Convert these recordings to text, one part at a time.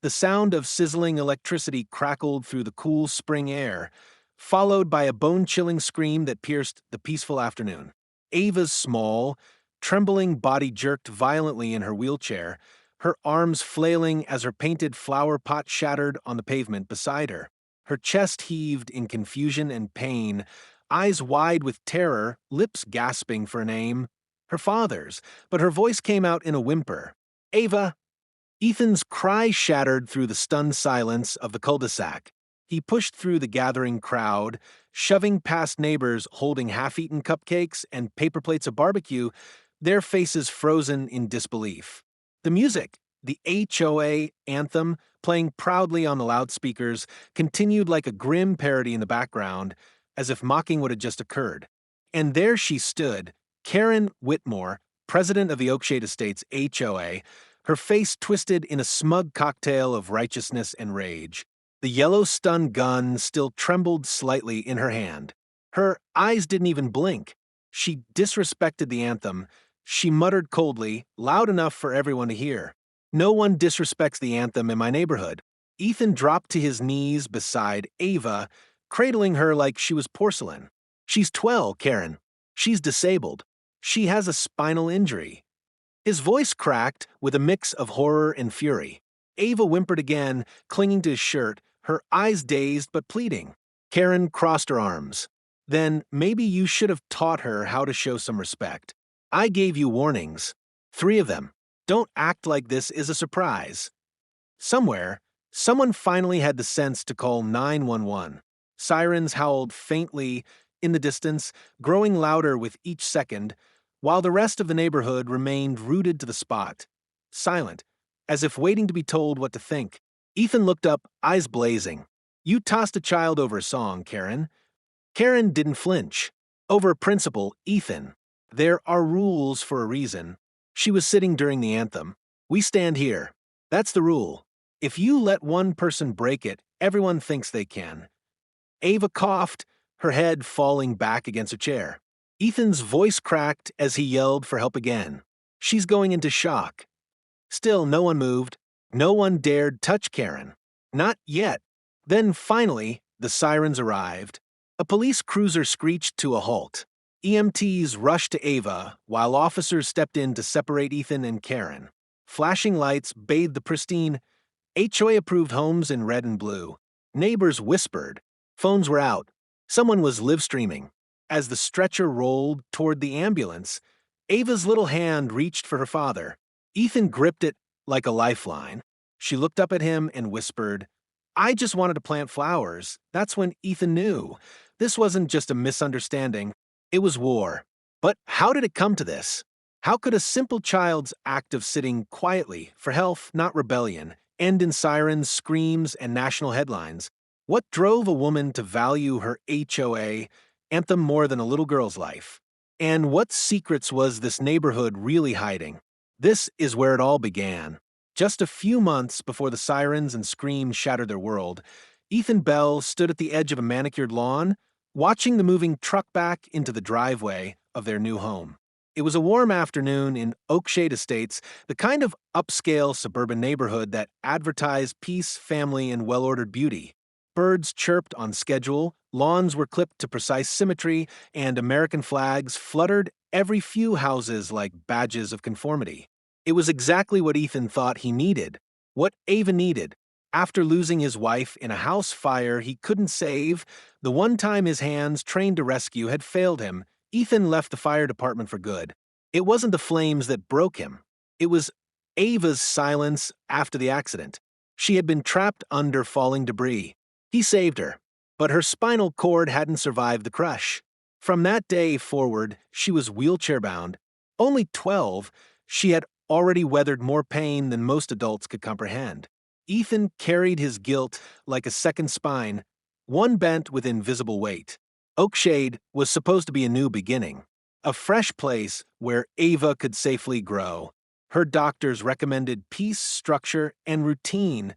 The sound of sizzling electricity crackled through the cool spring air, followed by a bone-chilling scream that pierced the peaceful afternoon. Ava's small, trembling body jerked violently in her wheelchair, her arms flailing as her painted flower pot shattered on the pavement beside her. Her chest heaved in confusion and pain, eyes wide with terror, lips gasping for a name. Her father's, but her voice came out in a whimper. "Ava!" Ethan's cry shattered through the stunned silence of the cul-de-sac. He pushed through the gathering crowd, shoving past neighbors holding half-eaten cupcakes and paper plates of barbecue, their faces frozen in disbelief. The music, the HOA anthem, playing proudly on the loudspeakers, continued like a grim parody in the background, as if mocking what had just occurred. And there she stood, Karen Whitmore, president of the Oakshade Estates HOA, her face twisted in a smug cocktail of righteousness and rage. The yellow stun gun still trembled slightly in her hand. Her eyes didn't even blink. She disrespected the anthem. She muttered coldly, loud enough for everyone to hear. "No one disrespects the anthem in my neighborhood." Ethan dropped to his knees beside Ava, cradling her like she was porcelain. "She's 12, Karen. She's disabled. She has a spinal injury." His voice cracked with a mix of horror and fury. Ava whimpered again, clinging to his shirt, her eyes dazed but pleading. Karen crossed her arms. "Then maybe you should have taught her how to show some respect. I gave you warnings. 3 of them. Don't act like this is a surprise." Somewhere, someone finally had the sense to call 911. Sirens howled faintly in the distance, growing louder with each second, while the rest of the neighborhood remained rooted to the spot, silent, as if waiting to be told what to think. Ethan looked up, eyes blazing. "You tossed a child over a song, Karen." Karen didn't flinch. "Over a principle, Ethan. There are rules for a reason." She was sitting during the anthem. "We stand here. That's the rule. If you let one person break it, everyone thinks they can." Ava coughed, her head falling back against a chair. Ethan's voice cracked as he yelled for help again. "She's going into shock." Still, no one moved. No one dared touch Karen. Not yet. Then, finally, the sirens arrived. A police cruiser screeched to a halt. EMTs rushed to Ava, while officers stepped in to separate Ethan and Karen. Flashing lights bathed the pristine, HOA-approved homes in red and blue. Neighbors whispered. Phones were out. Someone was live-streaming. As the stretcher rolled toward the ambulance, Ava's little hand reached for her father. Ethan gripped it like a lifeline. She looked up at him and whispered, "I just wanted to plant flowers." That's when Ethan knew. This wasn't just a misunderstanding. It was war. But how did it come to this? How could a simple child's act of sitting quietly, for health, not rebellion, end in sirens, screams, and national headlines? What drove a woman to value her HOA anthem more than a little girl's life? And what secrets was this neighborhood really hiding? This is where it all began. Just a few months before the sirens and screams shattered their world, Ethan Bell stood at the edge of a manicured lawn, watching the moving truck back into the driveway of their new home. It was a warm afternoon in Oakshade Estates, the kind of upscale suburban neighborhood that advertised peace, family, and well-ordered beauty. Birds chirped on schedule, lawns were clipped to precise symmetry, and American flags fluttered every few houses like badges of conformity. It was exactly what Ethan thought he needed, what Ava needed. After losing his wife in a house fire he couldn't save, the one time his hands, trained to rescue, had failed him, Ethan left the fire department for good. It wasn't the flames that broke him. It was Ava's silence after the accident. She had been trapped under falling debris. He saved her, but her spinal cord hadn't survived the crush. From that day forward, she was wheelchair-bound. Only 12, she had already weathered more pain than most adults could comprehend. Ethan carried his guilt like a second spine, one bent with invisible weight. Oakshade was supposed to be a new beginning, a fresh place where Ava could safely grow. Her doctors recommended peace, structure, and routine,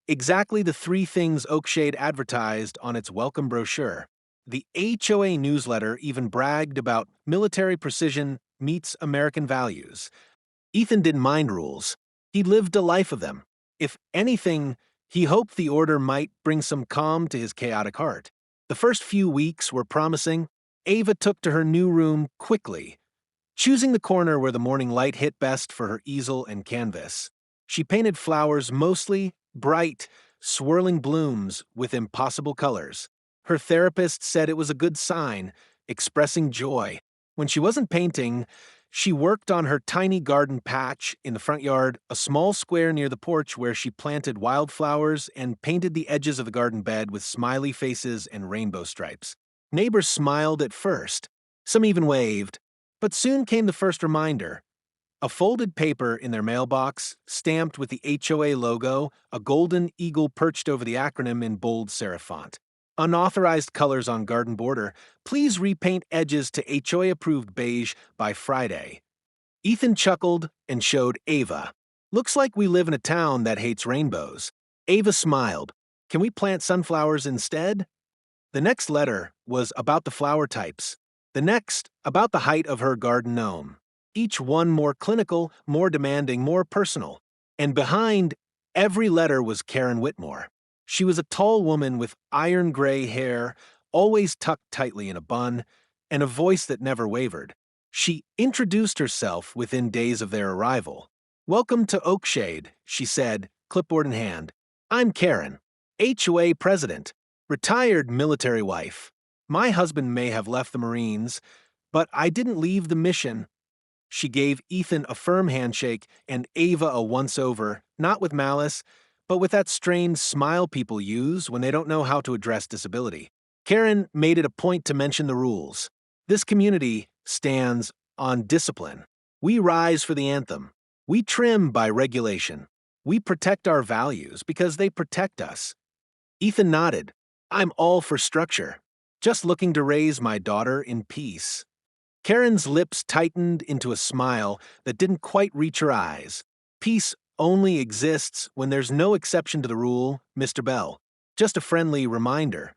exactly the 3 things Oakshade advertised on its welcome brochure. The HOA newsletter even bragged about military precision meets American values. Ethan didn't mind rules. He lived a life of them. If anything, he hoped the order might bring some calm to his chaotic heart. The first few weeks were promising. Ava took to her new room quickly, choosing the corner where the morning light hit best for her easel and canvas. She painted flowers, mostly bright, swirling blooms with impossible colors. Her therapist said it was a good sign, expressing joy. When she wasn't painting, she worked on her tiny garden patch in the front yard, a small square near the porch where she planted wildflowers and painted the edges of the garden bed with smiley faces and rainbow stripes. Neighbors smiled at first. Some even waved. But soon came the first reminder. A folded paper in their mailbox, stamped with the HOA logo, a golden eagle perched over the acronym in bold serif font. Unauthorized colors on garden border. Please repaint edges to HOA-approved beige by Friday. Ethan chuckled and showed Ava. Looks like we live in a town that hates rainbows. Ava smiled. Can we plant sunflowers instead? The next letter was about the flower types. The next, about the height of her garden gnome. Each one more clinical, more demanding, more personal. And behind every letter was Karen Whitmore. She was a tall woman with iron gray hair, always tucked tightly in a bun, and a voice that never wavered. She introduced herself within days of their arrival. "Welcome to Oakshade," she said, clipboard in hand. "I'm Karen, HOA president, retired military wife. My husband may have left the Marines, but I didn't leave the mission." She gave Ethan a firm handshake and Ava a once-over, not with malice, but with that strained smile people use when they don't know how to address disability. Karen made it a point to mention the rules. This community stands on discipline. We rise for the anthem. We trim by regulation. We protect our values because they protect us. Ethan nodded. "I'm all for structure. Just looking to raise my daughter in peace." Karen's lips tightened into a smile that didn't quite reach her eyes. "Peace only exists when there's no exception to the rule, Mr. Bell. Just a friendly reminder."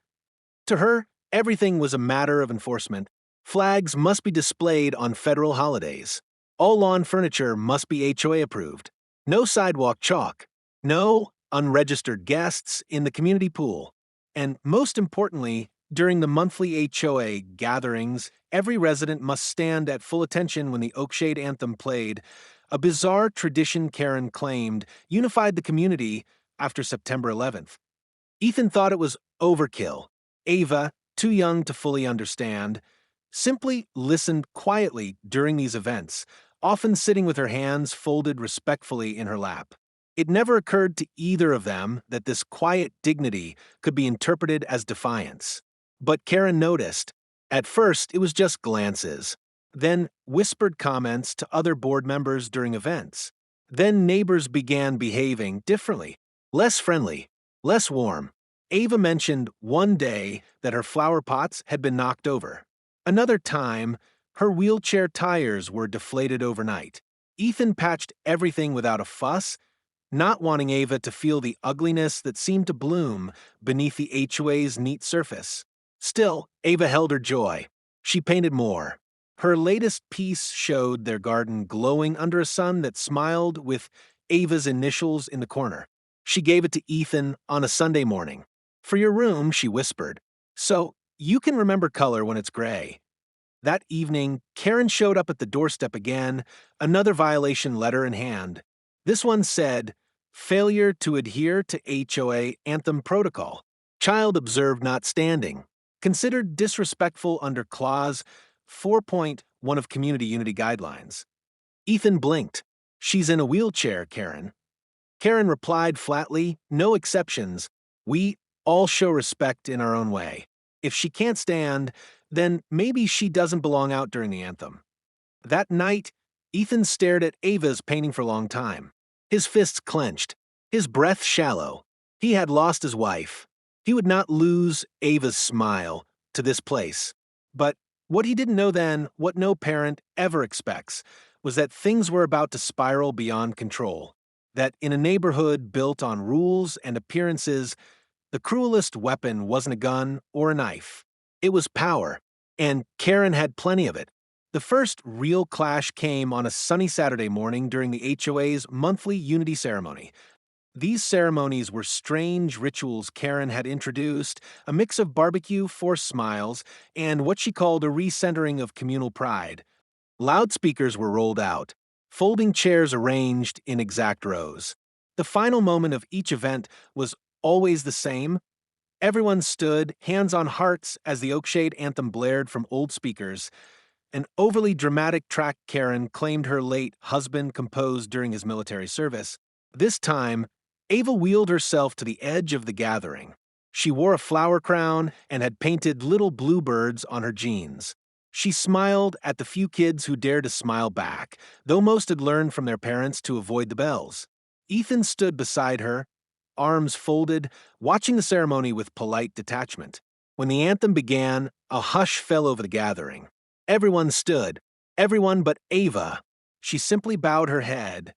To her, everything was a matter of enforcement. Flags must be displayed on federal holidays. All lawn furniture must be HOA approved. No sidewalk chalk. No unregistered guests in the community pool. And most importantly, during the monthly HOA gatherings, every resident must stand at full attention when the Oakshade anthem played, a bizarre tradition Karen claimed unified the community after September 11th. Ethan thought it was overkill. Ava, too young to fully understand, simply listened quietly during these events, often sitting with her hands folded respectfully in her lap. It never occurred to either of them that this quiet dignity could be interpreted as defiance. But Karen noticed. At first, it was just glances, then whispered comments to other board members during events. Then neighbors began behaving differently, less friendly, less warm. Ava mentioned one day that her flower pots had been knocked over. Another time, her wheelchair tires were deflated overnight. Ethan patched everything without a fuss, not wanting Ava to feel the ugliness that seemed to bloom beneath the HOA's neat surface. Still, Ava held her joy. She painted more. Her latest piece showed their garden glowing under a sun that smiled with Ava's initials in the corner. She gave it to Ethan on a Sunday morning. "For your room," she whispered, "so you can remember color when it's gray." That evening, Karen showed up at the doorstep again, another violation letter in hand. This one said, "Failure to adhere to HOA Anthem protocol. Child observed not standing. Considered disrespectful under Clause 4.1 of Community Unity Guidelines." Ethan blinked. "She's in a wheelchair, Karen." Karen replied flatly, "No exceptions. We all show respect in our own way. If she can't stand, then maybe she doesn't belong out during the anthem." That night, Ethan stared at Ava's painting for a long time. His fists clenched, his breath shallow. He had lost his wife. He would not lose Ava's smile to this place. But what he didn't know then, what no parent ever expects, was that things were about to spiral beyond control. That in a neighborhood built on rules and appearances, the cruelest weapon wasn't a gun or a knife. It was power, and Karen had plenty of it. The first real clash came on a sunny Saturday morning during the HOA's monthly unity ceremony. These ceremonies were strange rituals Karen had introduced, a mix of barbecue, forced smiles, and what she called a recentering of communal pride. Loudspeakers were rolled out, folding chairs arranged in exact rows. The final moment of each event was always the same. Everyone stood, hands on hearts, as the Oakshade anthem blared from old speakers. An overly dramatic track Karen claimed her late husband composed during his military service. This time, Ava wheeled herself to the edge of the gathering. She wore a flower crown and had painted little bluebirds on her jeans. She smiled at the few kids who dared to smile back, though most had learned from their parents to avoid the bells. Ethan stood beside her, arms folded, watching the ceremony with polite detachment. When the anthem began, a hush fell over the gathering. Everyone stood, everyone but Ava. She simply bowed her head.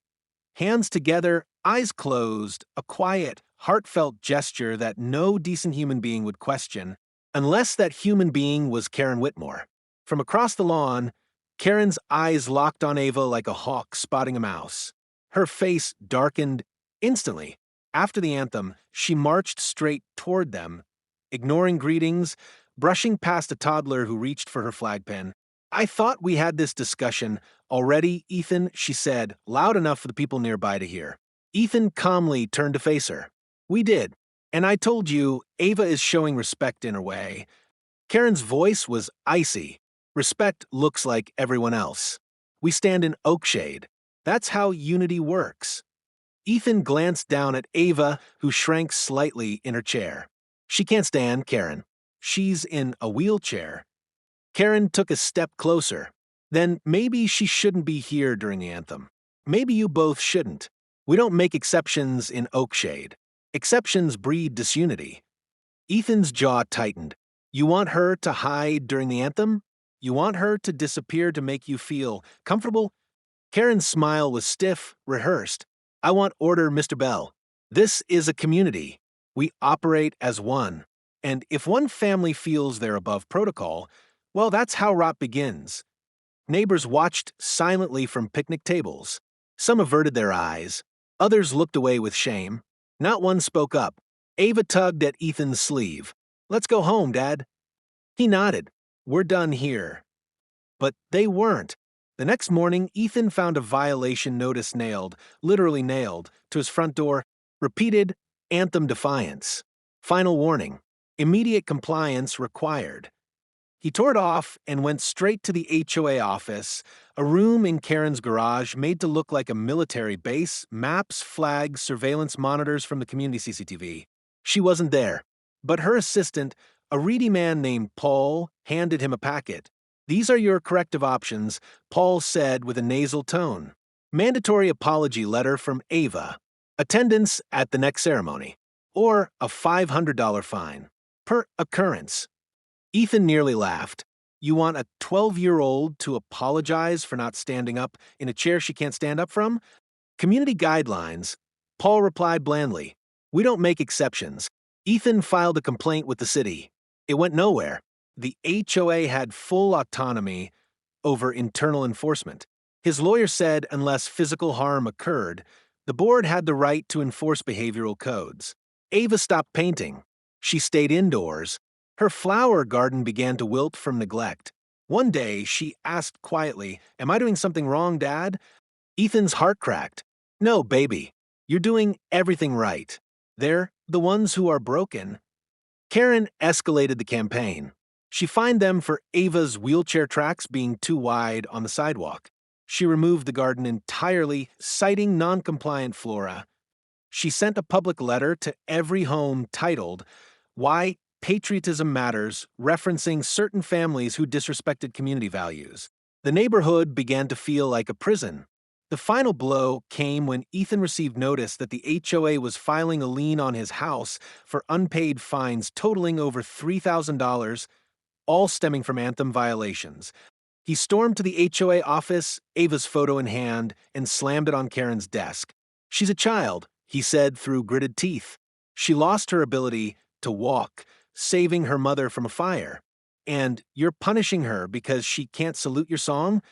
Hands together, eyes closed, a quiet, heartfelt gesture that no decent human being would question, unless that human being was Karen Whitmore. From across the lawn, Karen's eyes locked on Ava like a hawk spotting a mouse. Her face darkened instantly. After the anthem, she marched straight toward them, ignoring greetings, brushing past a toddler who reached for her flag pin. "I thought we had this discussion already, Ethan," she said, loud enough for the people nearby to hear. Ethan calmly turned to face her. "We did. And I told you, Ava is showing respect in her way." Karen's voice was icy. "Respect looks like everyone else. We stand in Oakshade. That's how unity works." Ethan glanced down at Ava, who shrank slightly in her chair. "She can't stand, Karen. She's in a wheelchair." Karen took a step closer. "Then maybe she shouldn't be here during the anthem. Maybe you both shouldn't. We don't make exceptions in Oakshade. Exceptions breed disunity." Ethan's jaw tightened. "You want her to hide during the anthem? You want her to disappear to make you feel comfortable?" Karen's smile was stiff, rehearsed. "I want order, Mr. Bell. This is a community. We operate as one. And if one family feels they're above protocol, well, that's how rot begins." Neighbors watched silently from picnic tables. Some averted their eyes. Others looked away with shame. Not one spoke up. Ava tugged at Ethan's sleeve. "Let's go home, Dad." He nodded. "We're done here." But they weren't. The next morning, Ethan found a violation notice literally nailed, to his front door. Repeated anthem defiance. Final warning. Immediate compliance required. He tore it off and went straight to the HOA office, a room in Karen's garage made to look like a military base, maps, flags, surveillance monitors from the community CCTV. She wasn't there, but her assistant, a reedy man named Paul, handed him a packet. "These are your corrective options," Paul said with a nasal tone. "Mandatory apology letter from Ava. Attendance at the next ceremony. Or a $500 fine. Per occurrence." Ethan nearly laughed. "You want a 12-year-old to apologize for not standing up in a chair she can't stand up from?" "Community guidelines." Paul replied blandly. "We don't make exceptions." Ethan filed a complaint with the city. It went nowhere. The HOA had full autonomy over internal enforcement. His lawyer said unless physical harm occurred, the board had the right to enforce behavioral codes. Ava stopped painting. She stayed indoors. Her flower garden began to wilt from neglect. One day, she asked quietly, "Am I doing something wrong, Dad?" Ethan's heart cracked. "No, baby. You're doing everything right. They're the ones who are broken." Karen escalated the campaign. She fined them for Ava's wheelchair tracks being too wide on the sidewalk. She removed the garden entirely, citing non-compliant flora. She sent a public letter to every home titled, "Why Patriotism Matters," referencing certain families who disrespected community values. The neighborhood began to feel like a prison. The final blow came when Ethan received notice that the HOA was filing a lien on his house for unpaid fines totaling over $3,000, all stemming from anthem violations. He stormed to the HOA office, Ava's photo in hand, and slammed it on Karen's desk. "She's a child," he said through gritted teeth. "She lost her ability to walk, saving her mother from a fire. And you're punishing her because she can't salute your song?"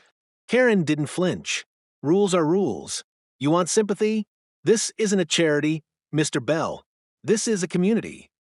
Karen didn't flinch. "Rules are rules. You want sympathy? This isn't a charity. Mr. Bell, this is a community.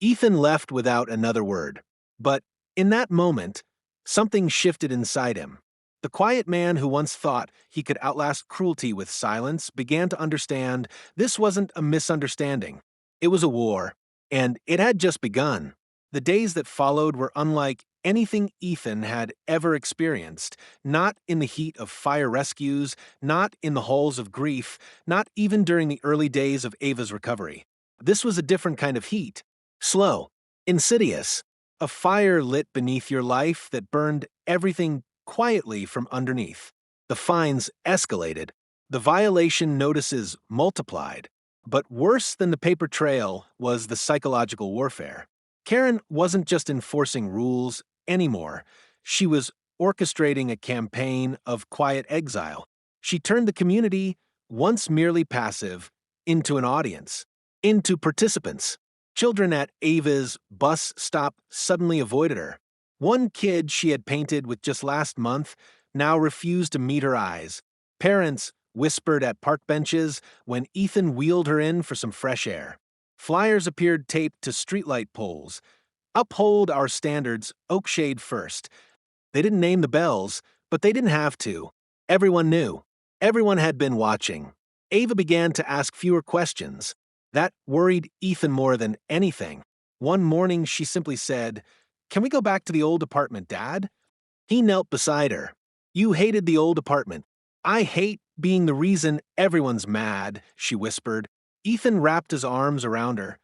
Ethan left without another word. But in that moment, something shifted inside him. The quiet man who once thought he could outlast cruelty with silence began to understand this wasn't a misunderstanding. It was a war, and it had just begun. The days that followed were unlike anything Ethan had ever experienced, not in the heat of fire rescues, not in the halls of grief, not even during the early days of Ava's recovery. This was a different kind of heat. Slow, insidious, a fire lit beneath your life that burned everything quietly from underneath. The fines escalated, the violation notices multiplied, but worse than the paper trail was the psychological warfare. Karen wasn't just enforcing rules anymore. She was orchestrating a campaign of quiet exile. She turned the community, once merely passive, into an audience, into participants. Children at Ava's bus stop suddenly avoided her. One kid she had painted with just last month now refused to meet her eyes. Parents whispered at park benches when Ethan wheeled her in for some fresh air. Flyers appeared taped to streetlight poles. Uphold our standards, Oakshade first. They didn't name the bells, but they didn't have to. Everyone knew. Everyone had been watching. Ava began to ask fewer questions. That worried Ethan more than anything. One morning she simply said, "Can we go back to the old apartment, Dad?" He knelt beside her. "You hated the old apartment. I hate being the reason everyone's mad," she whispered. Ethan wrapped his arms around her,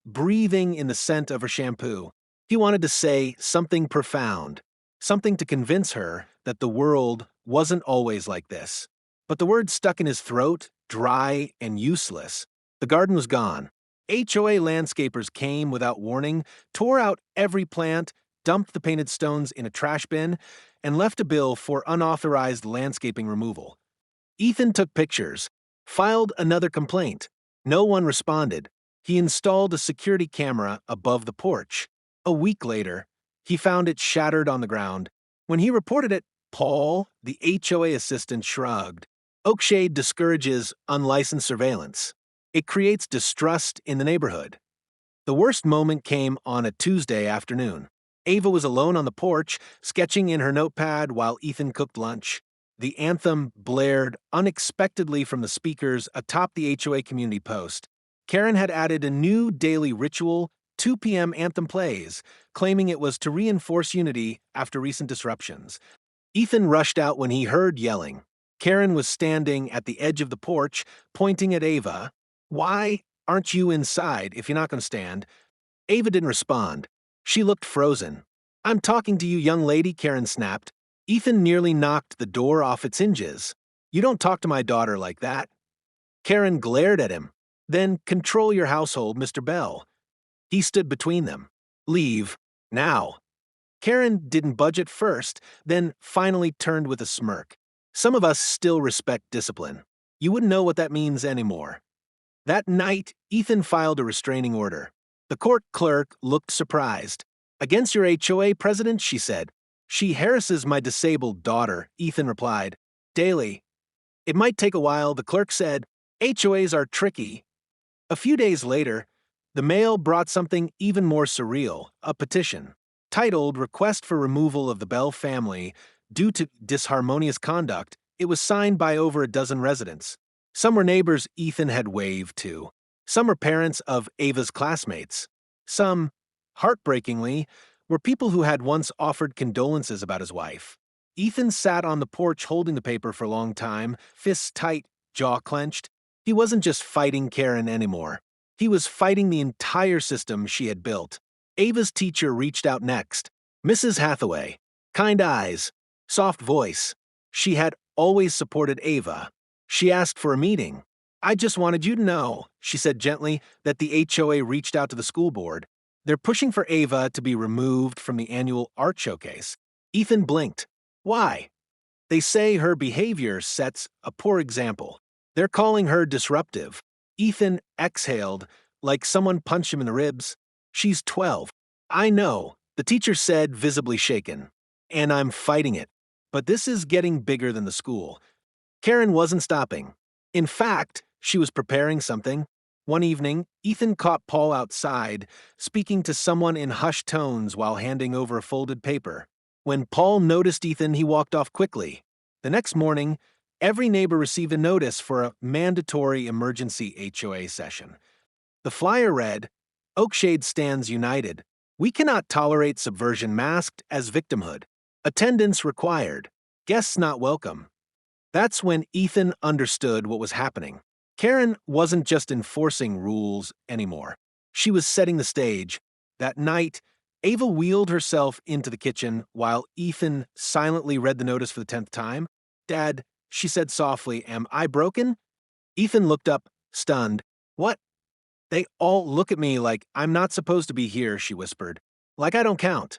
breathing in the scent of her shampoo. He wanted to say something profound, something to convince her that the world wasn't always like this. But the words stuck in his throat, dry and useless. The garden was gone. HOA landscapers came without warning, tore out every plant, dumped the painted stones in a trash bin, and left a bill for unauthorized landscaping removal. Ethan took pictures, filed another complaint. No one responded. He installed a security camera above the porch. A week later, he found it shattered on the ground. When he reported it, Paul, the HOA assistant, shrugged. Oakshade discourages unlicensed surveillance. It creates distrust in the neighborhood. The worst moment came on a Tuesday afternoon. Ava was alone on the porch, sketching in her notepad while Ethan cooked lunch. The anthem blared unexpectedly from the speakers atop the HOA community post. Karen had added a new daily ritual, 2 p.m. anthem plays, claiming it was to reinforce unity after recent disruptions. Ethan rushed out when he heard yelling. Karen was standing at the edge of the porch, pointing at Ava. "Why aren't you inside if you're not going to stand?" Ava didn't respond. She looked frozen. "I'm talking to you, young lady," Karen snapped. Ethan nearly knocked the door off its hinges. "You don't talk to my daughter like that." Karen glared at him. "Then control your household, Mr. Bell." He stood between them. "Leave. Now." Karen didn't budge at first, then finally turned with a smirk. "Some of us still respect discipline. You wouldn't know what that means anymore." That night, Ethan filed a restraining order. The court clerk looked surprised. "Against your HOA president," she said. "She harasses my disabled daughter," Ethan replied. "Daily." "It might take a while," the clerk said. "HOAs are tricky." A few days later, the mail brought something even more surreal, a petition. Titled Request for Removal of the Bell Family Due to Disharmonious Conduct, it was signed by over a dozen residents. Some were neighbors Ethan had waved to. Some were parents of Ava's classmates. Some, heartbreakingly, were people who had once offered condolences about his wife. Ethan sat on the porch holding the paper for a long time, fists tight, jaw clenched. He wasn't just fighting Karen anymore. He was fighting the entire system she had built. Ava's teacher reached out next. Mrs. Hathaway. Kind eyes. Soft voice. She had always supported Ava. She asked for a meeting. "I just wanted you to know," she said gently, that the HOA reached out to the school board. They're pushing for Ava to be removed from the annual art showcase. Ethan blinked. "Why?" "They say her behavior sets a poor example. They're calling her disruptive." Ethan exhaled, like someone punched him in the ribs. "She's 12. I know," the teacher said, visibly shaken. "And I'm fighting it. But this is getting bigger than the school." Karen wasn't stopping. In fact, she was preparing something. One evening, Ethan caught Paul outside, speaking to someone in hushed tones while handing over a folded paper. When Paul noticed Ethan, he walked off quickly. The next morning, every neighbor received a notice for a mandatory emergency HOA session. The flyer read, "Oakshade stands united. We cannot tolerate subversion masked as victimhood. Attendance required. Guests not welcome." That's when Ethan understood what was happening. Karen wasn't just enforcing rules anymore. She was setting the stage. That night, Ava wheeled herself into the kitchen while Ethan silently read the notice for the 10th time. "Dad," she said softly, "am I broken?" Ethan looked up, stunned. "What?" "They all look at me like I'm not supposed to be here," she whispered. "Like I don't count."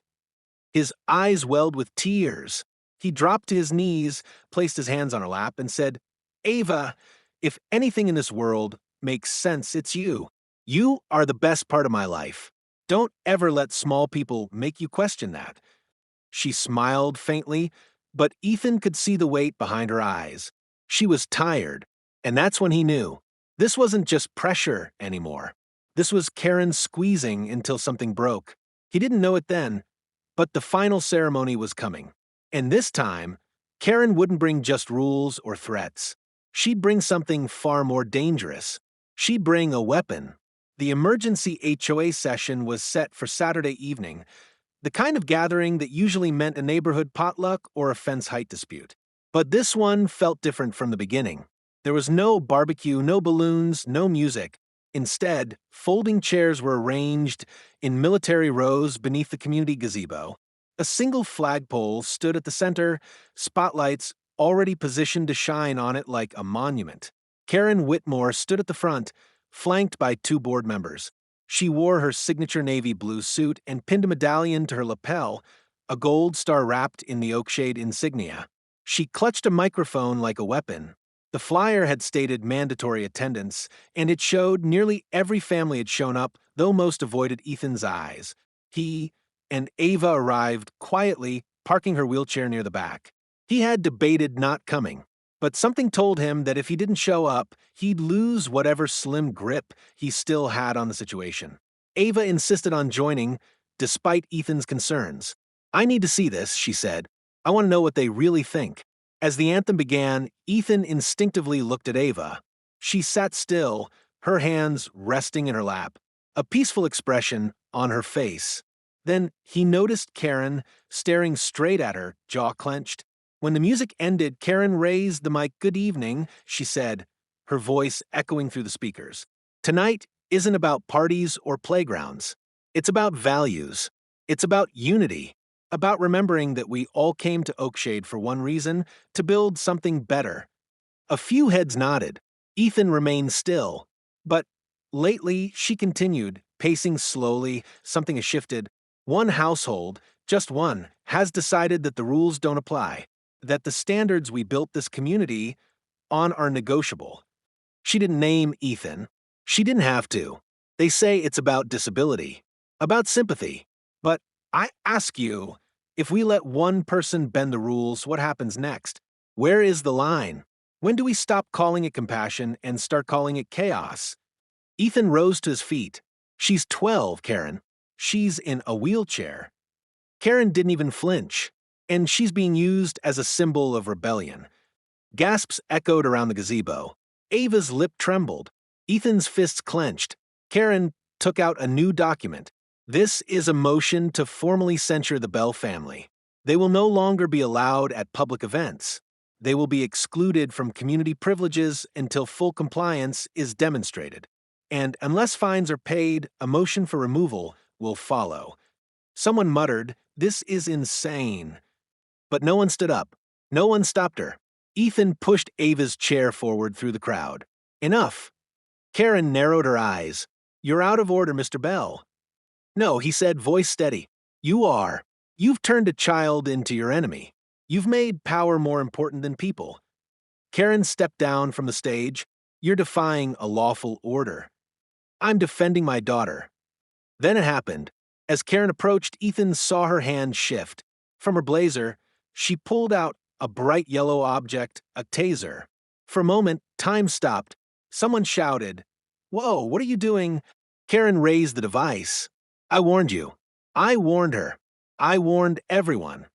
His eyes welled with tears. He dropped to his knees, placed his hands on her lap, and said, "Ava, if anything in this world makes sense, it's you. You are the best part of my life. Don't ever let small people make you question that." She smiled faintly, but Ethan could see the weight behind her eyes. She was tired, and that's when he knew. This wasn't just pressure anymore. This was Karen squeezing until something broke. He didn't know it then, but the final ceremony was coming. And this time, Karen wouldn't bring just rules or threats. She'd bring something far more dangerous. She'd bring a weapon. The emergency HOA session was set for Saturday evening, the kind of gathering that usually meant a neighborhood potluck or a fence height dispute. But this one felt different from the beginning. There was no barbecue, no balloons, no music. Instead, folding chairs were arranged in military rows beneath the community gazebo. A single flagpole stood at the center, spotlights already positioned to shine on it like a monument. Karen Whitmore stood at the front, flanked by two board members. She wore her signature navy blue suit and pinned a medallion to her lapel, a gold star wrapped in the Oakshade insignia. She clutched a microphone like a weapon. The flyer had stated mandatory attendance, and it showed nearly every family had shown up, though most avoided Ethan's eyes. He and Ava arrived quietly, parking her wheelchair near the back. He had debated not coming, but something told him that if he didn't show up, he'd lose whatever slim grip he still had on the situation. Ava insisted on joining, despite Ethan's concerns. "I need to see this," she said. "I want to know what they really think." As the anthem began, Ethan instinctively looked at Ava. She sat still, her hands resting in her lap, a peaceful expression on her face. Then he noticed Karen staring straight at her, jaw clenched. When the music ended, Karen raised the mic. "Good evening," she said, her voice echoing through the speakers. "Tonight isn't about parties or playgrounds. It's about values. It's about unity. About remembering that we all came to Oakshade for one reason, to build something better." A few heads nodded. Ethan remained still. But lately, she continued, pacing slowly. Something has shifted. One household, just one, has decided that the rules don't apply, that the standards we built this community on are negotiable. She didn't name Ethan. She didn't have to. They say it's about disability, about sympathy. But I ask you, if we let one person bend the rules, what happens next? Where is the line? When do we stop calling it compassion and start calling it chaos? Ethan rose to his feet. "She's 12, Karen. She's in a wheelchair." Karen didn't even flinch, and she's being used as a symbol of rebellion. Gasps echoed around the gazebo. Ava's lip trembled. Ethan's fists clenched. Karen took out a new document. "This is a motion to formally censure the Bell family. They will no longer be allowed at public events. They will be excluded from community privileges until full compliance is demonstrated. And unless fines are paid, a motion for removal will follow." Someone muttered, "This is insane." But no one stood up. No one stopped her. Ethan pushed Ava's chair forward through the crowd. "Enough." Karen narrowed her eyes. "You're out of order, Mr. Bell." "No," he said, voice steady. "You are. You've turned a child into your enemy. You've made power more important than people." Karen stepped down from the stage. "You're defying a lawful order." "I'm defending my daughter." Then it happened. As Karen approached, Ethan saw her hand shift. From her blazer, she pulled out a bright yellow object, a taser. For a moment, time stopped. Someone shouted, Whoa, what are you doing? Karen raised the device. I warned you. I warned her. I warned everyone.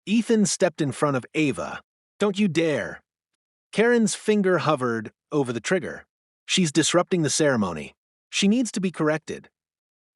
Ethan stepped in front of Ava. Don't you dare. Karen's finger hovered over the trigger. She's disrupting the ceremony. She needs to be corrected.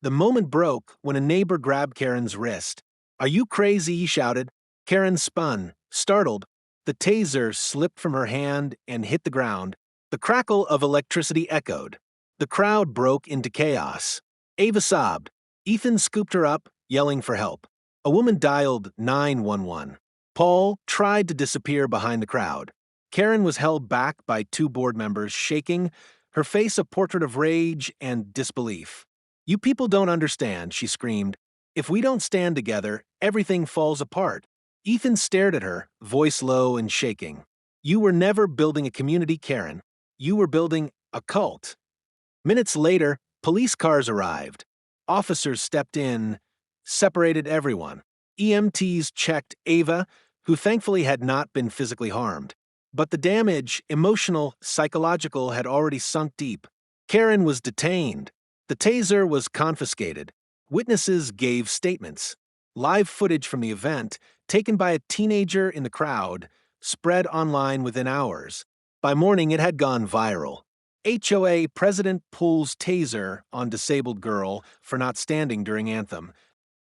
The moment broke when a neighbor grabbed Karen's wrist. Are you crazy? He shouted. Karen spun, startled. The taser slipped from her hand and hit the ground. The crackle of electricity echoed. The crowd broke into chaos. Ava sobbed. Ethan scooped her up, yelling for help. A woman dialed 911. Paul tried to disappear behind the crowd. Karen was held back by two board members, shaking, her face a portrait of rage and disbelief. You people don't understand, she screamed. If we don't stand together, everything falls apart. Ethan stared at her, voice low and shaking. You were never building a community, Karen. You were building a cult. Minutes later, police cars arrived. Officers stepped in, separated everyone. EMTs checked Ava, who thankfully had not been physically harmed. But the damage, emotional, psychological, had already sunk deep. Karen was detained. The taser was confiscated. Witnesses gave statements. Live footage from the event, taken by a teenager in the crowd, spread online within hours. By morning, it had gone viral. HOA president pulls taser on disabled girl for not standing during Anthem.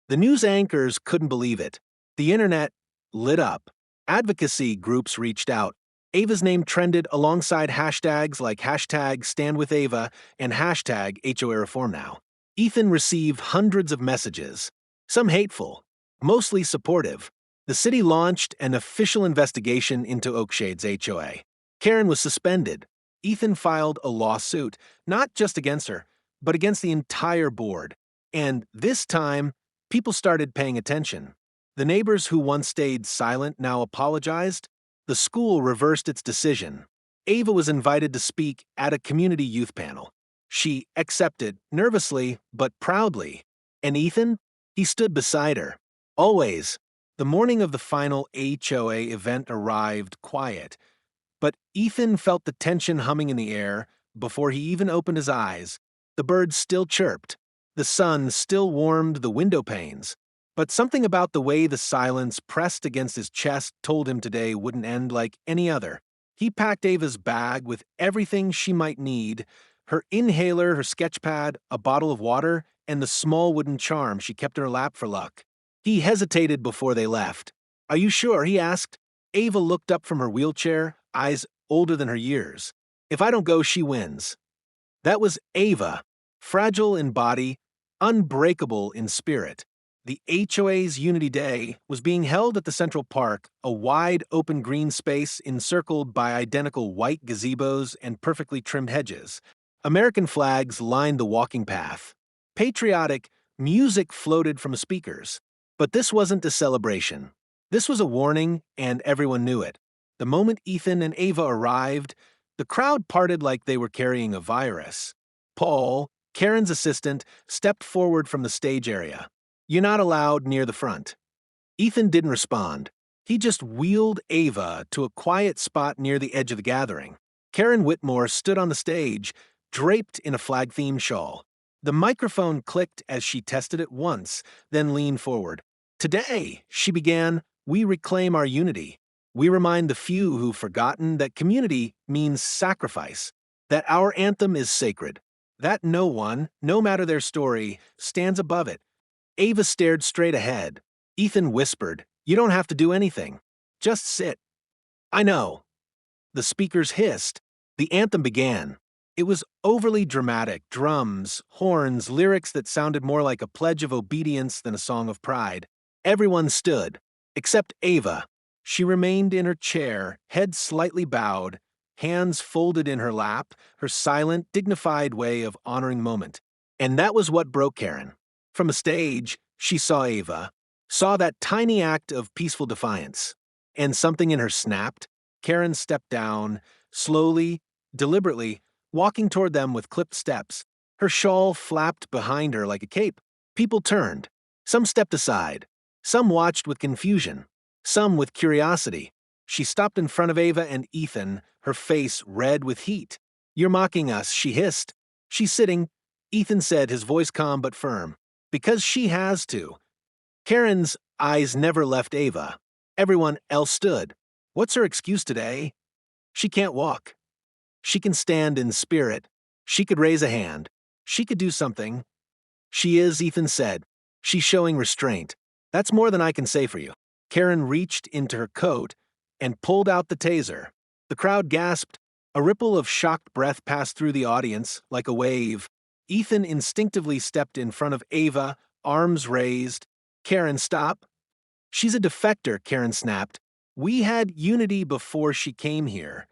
The news anchors couldn't believe it. The internet lit up. Advocacy groups reached out. Ava's name trended alongside hashtags like #StandWithAva and #HOAReformNow. Ethan received hundreds of messages, some hateful, mostly supportive. The city launched an official investigation into Oakshade's HOA. Karen was suspended. Ethan filed a lawsuit, not just against her, but against the entire board. And this time, people started paying attention. The neighbors who once stayed silent now apologized. The school reversed its decision. Ava was invited to speak at a community youth panel. She accepted, nervously but proudly. And Ethan? He stood beside her. Always. The morning of the final HOA event arrived quiet. But Ethan felt the tension humming in the air before he even opened his eyes. The birds still chirped. The sun still warmed the window panes. But something about the way the silence pressed against his chest told him today wouldn't end like any other. He packed Ava's bag with everything she might need, her inhaler, her sketch pad, a bottle of water, and the small wooden charm she kept in her lap for luck. He hesitated before they left. Are you sure? He asked. Ava looked up from her wheelchair, eyes older than her years. If I don't go, she wins. That was Ava, fragile in body, unbreakable in spirit. The HOA's Unity Day was being held at the Central Park, a wide open green space encircled by identical white gazebos and perfectly trimmed hedges. American flags lined the walking path. Patriotic music floated from speakers. But this wasn't a celebration. This was a warning, and everyone knew it. The moment Ethan and Ava arrived, the crowd parted like they were carrying a virus. Paul, Karen's assistant, stepped forward from the stage area. You're not allowed near the front. Ethan didn't respond. He just wheeled Ava to a quiet spot near the edge of the gathering. Karen Whitmore stood on the stage, draped in a flag-themed shawl. The microphone clicked as she tested it once, then leaned forward. Today, she began, we reclaim our unity. We remind the few who've forgotten that community means sacrifice, that our anthem is sacred, that no one, no matter their story, stands above it. Ava stared straight ahead. Ethan whispered, you don't have to do anything. Just sit. I know. The speakers hissed. The anthem began. It was overly dramatic, drums, horns, lyrics that sounded more like a pledge of obedience than a song of pride. Everyone stood, except Ava. She remained in her chair, head slightly bowed, hands folded in her lap, her silent, dignified way of honoring moment. And that was what broke Karen. From a stage, she saw Ava, saw that tiny act of peaceful defiance. And something in her snapped. Karen stepped down, slowly, deliberately, walking toward them with clipped steps. Her shawl flapped behind her like a cape. People turned. Some stepped aside. Some watched with confusion. Some with curiosity. She stopped in front of Ava and Ethan, her face red with heat. You're mocking us, she hissed. She's sitting, Ethan said, his voice calm but firm. Because she has to. Karen's eyes never left Ava. Everyone else stood. What's her excuse today? She can't walk. She can stand in spirit. She could raise a hand. She could do something. She is, Ethan said. She's showing restraint. That's more than I can say for you. Karen reached into her coat and pulled out the taser. The crowd gasped. A ripple of shocked breath passed through the audience like a wave. Ethan instinctively stepped in front of Ava, arms raised. Karen, stop. She's a defector, Karen snapped. We had unity before she came here.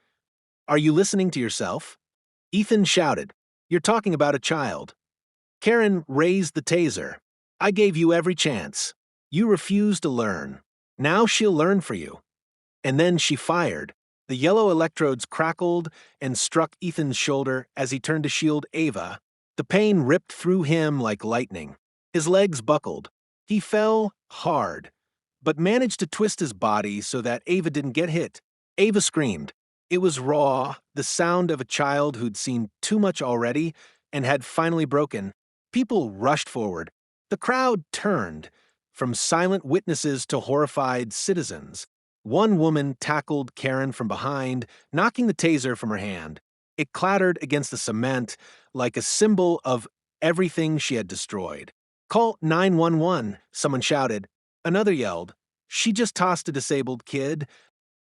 Are you listening to yourself? Ethan shouted. You're talking about a child. Karen raised the taser. I gave you every chance. You refused to learn. Now she'll learn for you. And then she fired. The yellow electrodes crackled and struck Ethan's shoulder as he turned to shield Ava. The pain ripped through him like lightning. His legs buckled. He fell hard, but managed to twist his body so that Ava didn't get hit. Ava screamed. It was raw, the sound of a child who'd seen too much already and had finally broken. People rushed forward. The crowd turned, from silent witnesses to horrified citizens. One woman tackled Karen from behind, knocking the taser from her hand. It clattered against the cement like a symbol of everything she had destroyed. Call 911, someone shouted. Another yelled. She just tossed a disabled kid.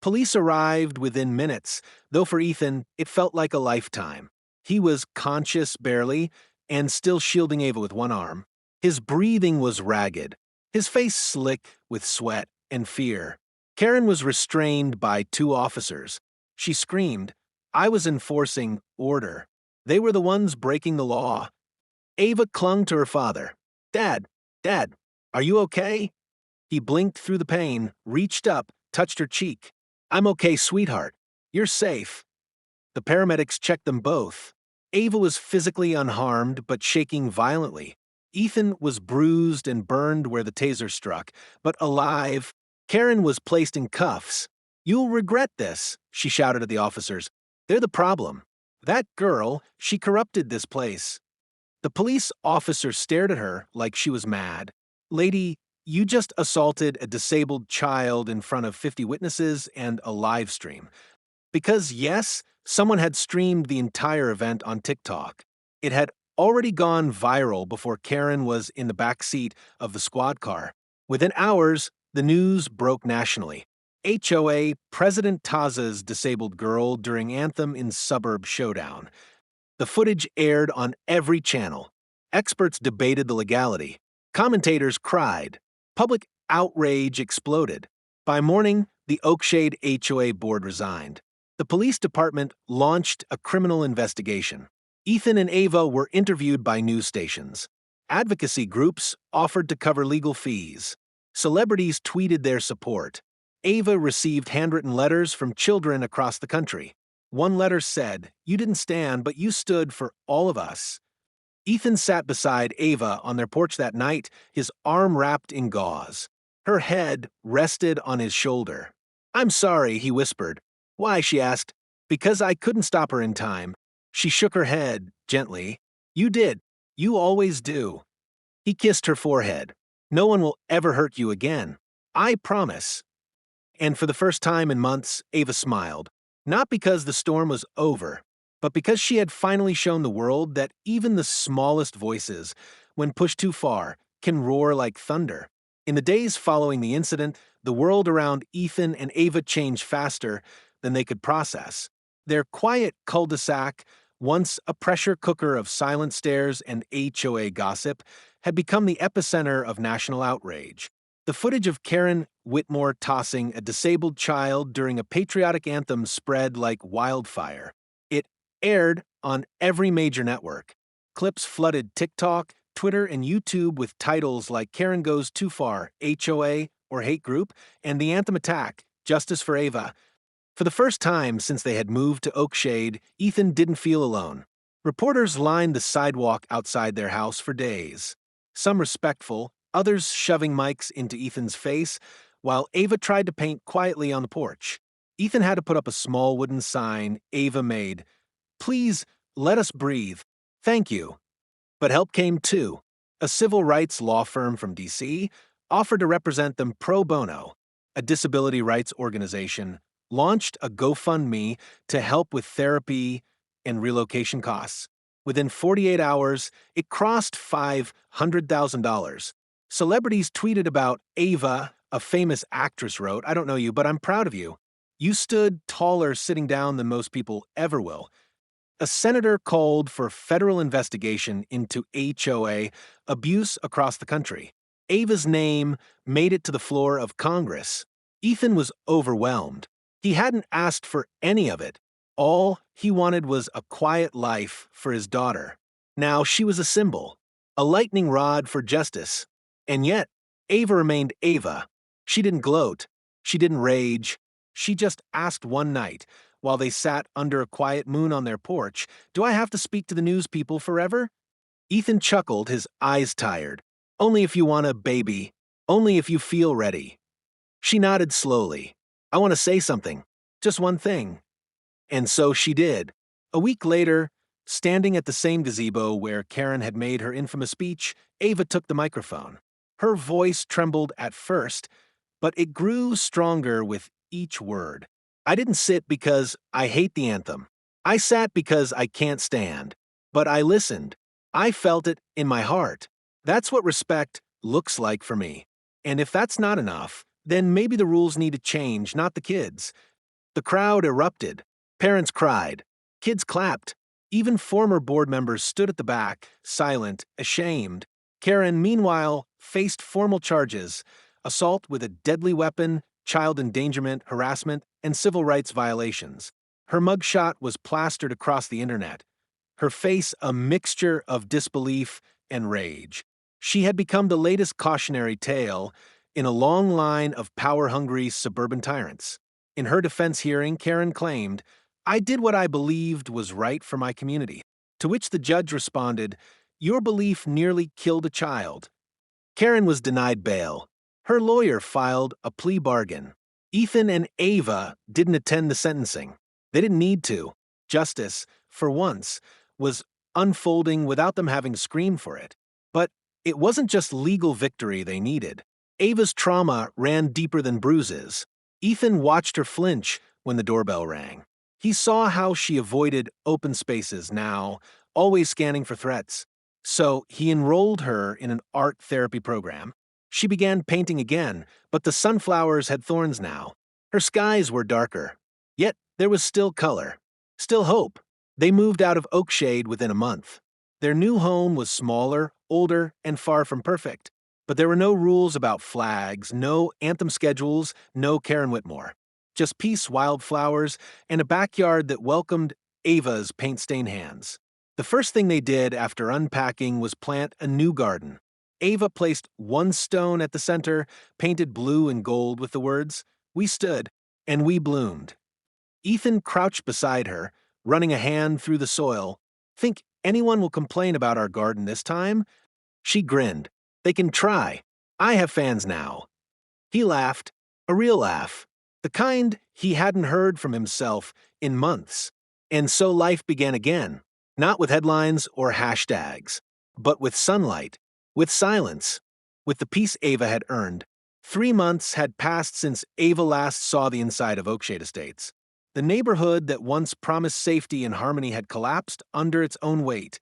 Police arrived within minutes, though for Ethan, it felt like a lifetime. He was conscious barely, and still shielding Ava with one arm. His breathing was ragged, his face slick with sweat and fear. Karen was restrained by two officers. She screamed. I was enforcing order. They were the ones breaking the law. Ava clung to her father. Dad, are you okay? He blinked through the pain, reached up, touched her cheek. I'm okay, sweetheart. You're safe. The paramedics checked them both. Ava was physically unharmed, but shaking violently. Ethan was bruised and burned where the taser struck, but alive. Karen was placed in cuffs. You'll regret this, she shouted at the officers. They're the problem. That girl, she corrupted this place. The police officer stared at her like she was mad. Lady, you just assaulted a disabled child in front of 50 witnesses and a live stream. Because, yes, someone had streamed the entire event on TikTok. It had already gone viral before Karen was in the back seat of the squad car. Within hours, the news broke nationally. HOA, President Taza's disabled girl during Anthem in suburb showdown. The footage aired on every channel. Experts debated the legality. Commentators cried. Public outrage exploded. By morning, the Oakshade HOA board resigned. The police department launched a criminal investigation. Ethan and Ava were interviewed by news stations. Advocacy groups offered to cover legal fees. Celebrities tweeted their support. Ava received handwritten letters from children across the country. One letter said, "You didn't stand, but you stood for all of us." Ethan sat beside Ava on their porch that night, his arm wrapped in gauze. Her head rested on his shoulder. "I'm sorry," he whispered. "Why?" she asked. "Because I couldn't stop her in time." She shook her head, gently. "You did. You always do." He kissed her forehead. "No one will ever hurt you again. I promise." And for the first time in months, Ava smiled. Not because the storm was over, but because she had finally shown the world that even the smallest voices, when pushed too far, can roar like thunder. In the days following the incident, the world around Ethan and Ava changed faster than they could process. Their quiet cul-de-sac, once a pressure cooker of silent stares and HOA gossip, had become the epicenter of national outrage. The footage of Karen Whitmore tossing a disabled child during a patriotic anthem spread like wildfire. It aired on every major network. Clips flooded TikTok, Twitter, and YouTube with titles like Karen Goes Too Far, HOA, or Hate Group, and the Anthem Attack, Justice for Ava. For the first time since they had moved to Oakshade, Ethan didn't feel alone. Reporters lined the sidewalk outside their house for days. Some respectful, others shoving mics into Ethan's face, while Ava tried to paint quietly on the porch. Ethan had to put up a small wooden sign Ava made. "Please, let us breathe." Thank you. But help came too. A civil rights law firm from D.C. offered to represent them pro bono. A disability rights organization launched a GoFundMe to help with therapy and relocation costs. Within 48 hours, it crossed $500,000. Celebrities tweeted about Ava, a famous actress wrote, "I don't know you, but I'm proud of you. You stood taller sitting down than most people ever will." A senator called for federal investigation into HOA abuse across the country. Ava's name made it to the floor of Congress. Ethan was overwhelmed. He hadn't asked for any of it. All he wanted was a quiet life for his daughter. Now she was a symbol, a lightning rod for justice. And yet, Ava remained Ava. She didn't gloat. She didn't rage. She just asked one night, while they sat under a quiet moon on their porch, "Do I have to speak to the news people forever?" Ethan chuckled, his eyes tired. "Only if you want a baby. Only if you feel ready." She nodded slowly. "I want to say something. Just one thing." And so she did. A week later, standing at the same gazebo where Karen had made her infamous speech, Ava took the microphone. Her voice trembled at first, but it grew stronger with each word. "I didn't sit because I hate the anthem. I sat because I can't stand. But I listened. I felt it in my heart. That's what respect looks like for me. And if that's not enough, then maybe the rules need to change, not the kids." The crowd erupted. Parents cried. Kids clapped. Even former board members stood at the back, silent, ashamed. Karen, meanwhile, faced formal charges: assault with a deadly weapon, child endangerment, harassment, and civil rights violations. Her mugshot was plastered across the internet. Her face a mixture of disbelief and rage. She had become the latest cautionary tale in a long line of power-hungry suburban tyrants. In her defense hearing, Karen claimed, "I did what I believed was right for my community." To which the judge responded, "Your belief nearly killed a child." Karen was denied bail. Her lawyer filed a plea bargain. Ethan and Ava didn't attend the sentencing. They didn't need to. Justice, for once, was unfolding without them having screamed for it. But it wasn't just legal victory they needed. Ava's trauma ran deeper than bruises. Ethan watched her flinch when the doorbell rang. He saw how she avoided open spaces now, always scanning for threats. So he enrolled her in an art therapy program. She began painting again, but the sunflowers had thorns now. Her skies were darker. Yet there was still color, still hope. They moved out of Oakshade within a month. Their new home was smaller, older, and far from perfect. But there were no rules about flags, no Anthem schedules, no Karen Whitmore. Just peace, wildflowers, and a backyard that welcomed Ava's paint-stained hands. The first thing they did after unpacking was plant a new garden. Ava placed one stone at the center, painted blue and gold with the words, "We stood, and we bloomed." Ethan crouched beside her, running a hand through the soil. "Think anyone will complain about our garden this time?" She grinned. "They can try. I have fans now." He laughed, a real laugh, the kind he hadn't heard from himself in months. And so life began again, not with headlines or hashtags, but with sunlight, with silence, with the peace Ava had earned. 3 months had passed since Ava last saw the inside of Oakshade Estates. The neighborhood that once promised safety and harmony had collapsed under its own weight.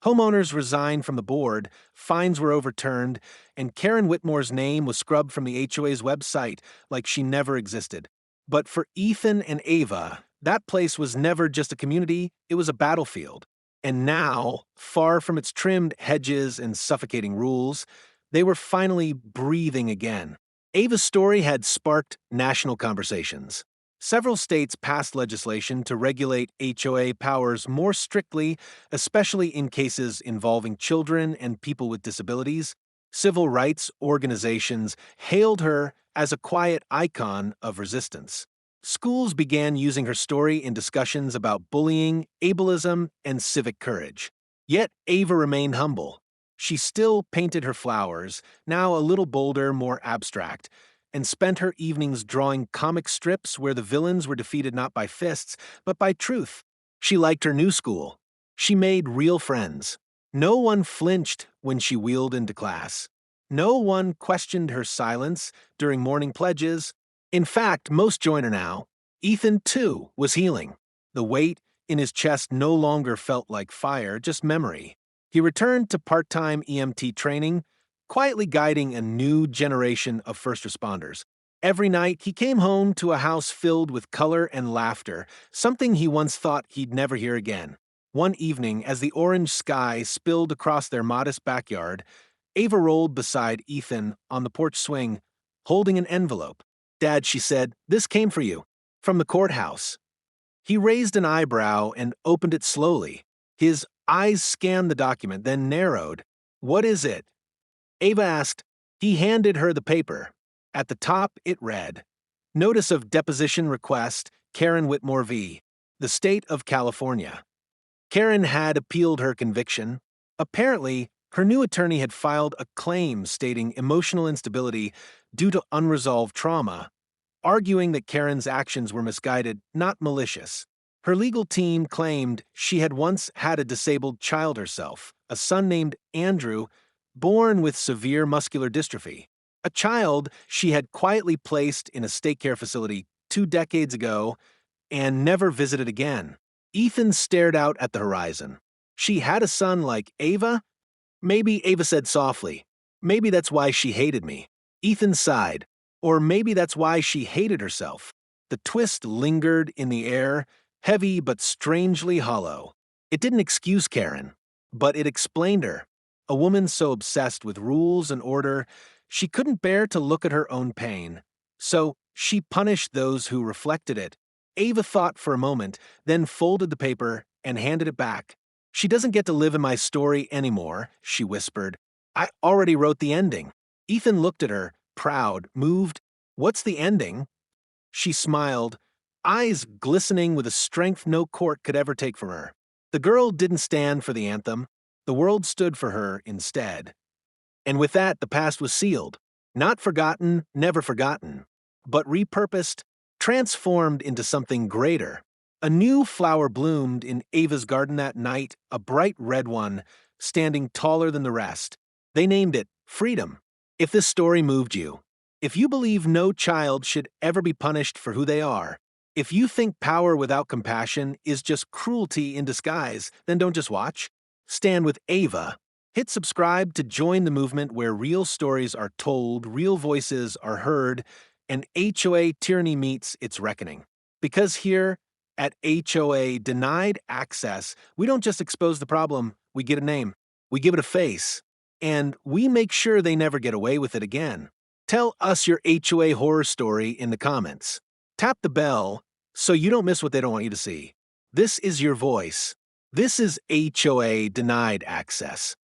Homeowners resigned from the board, fines were overturned, and Karen Whitmore's name was scrubbed from the HOA's website like she never existed. But for Ethan and Ava, that place was never just a community, it was a battlefield. And now, far from its trimmed hedges and suffocating rules, they were finally breathing again. Ava's story had sparked national conversations. Several states passed legislation to regulate HOA powers more strictly, especially in cases involving children and people with disabilities. Civil rights organizations hailed her as a quiet icon of resistance. Schools began using her story in discussions about bullying, ableism, and civic courage. Yet Ava remained humble. She still painted her flowers, now a little bolder, more abstract, and spent her evenings drawing comic strips where the villains were defeated not by fists, but by truth. She liked her new school. She made real friends. No one flinched when she wheeled into class. No one questioned her silence during morning pledges. In fact, most joined her now. Ethan, too, was healing. The weight in his chest no longer felt like fire, just memory. He returned to part-time EMT training, quietly guiding a new generation of first responders. Every night, he came home to a house filled with color and laughter, something he once thought he'd never hear again. One evening, as the orange sky spilled across their modest backyard, Ava rolled beside Ethan on the porch swing, holding an envelope. "Dad," she said, "this came for you. From the courthouse." He raised an eyebrow and opened it slowly. His eyes scanned the document, then narrowed. "What is it?" Ava asked. He handed her the paper. At the top, it read, "Notice of Deposition Request, Karen Whitmore v. the State of California." Karen had appealed her conviction. Apparently, her new attorney had filed a claim stating emotional instability due to unresolved trauma, arguing that Karen's actions were misguided, not malicious. Her legal team claimed she had once had a disabled child herself, a son named Andrew, born with severe muscular dystrophy, a child she had quietly placed in a state care facility 2 decades ago and never visited again. Ethan stared out at the horizon. She had a son like Ava? Maybe, Ava said softly. Maybe that's why she hated me. Ethan sighed. Or maybe that's why she hated herself. The twist lingered in the air, heavy but strangely hollow. It didn't excuse Karen, but it explained her. A woman so obsessed with rules and order, she couldn't bear to look at her own pain. So she punished those who reflected it. Ava thought for a moment, then folded the paper and handed it back. "She doesn't get to live in my story anymore," she whispered. "I already wrote the ending." Ethan looked at her, proud, moved. "What's the ending?" She smiled, eyes glistening with a strength no court could ever take from her. The girl didn't stand for the anthem. The world stood for her instead. And with that, the past was sealed. Not forgotten, never forgotten, but repurposed, transformed into something greater. A new flower bloomed in Ava's garden that night, a bright red one, standing taller than the rest. They named it Freedom. If this story moved you, if you believe no child should ever be punished for who they are, if you think power without compassion is just cruelty in disguise, then don't just watch. Stand with Ava. Hit subscribe to join the movement where real stories are told, real voices are heard, and HOA tyranny meets its reckoning. Because here at HOA Denied Access, we don't just expose the problem, we get a name, we give it a face, and we make sure they never get away with it again. Tell us your HOA horror story in the comments. Tap the bell so you don't miss what they don't want you to see. This is your voice. This is HOA Denied Access.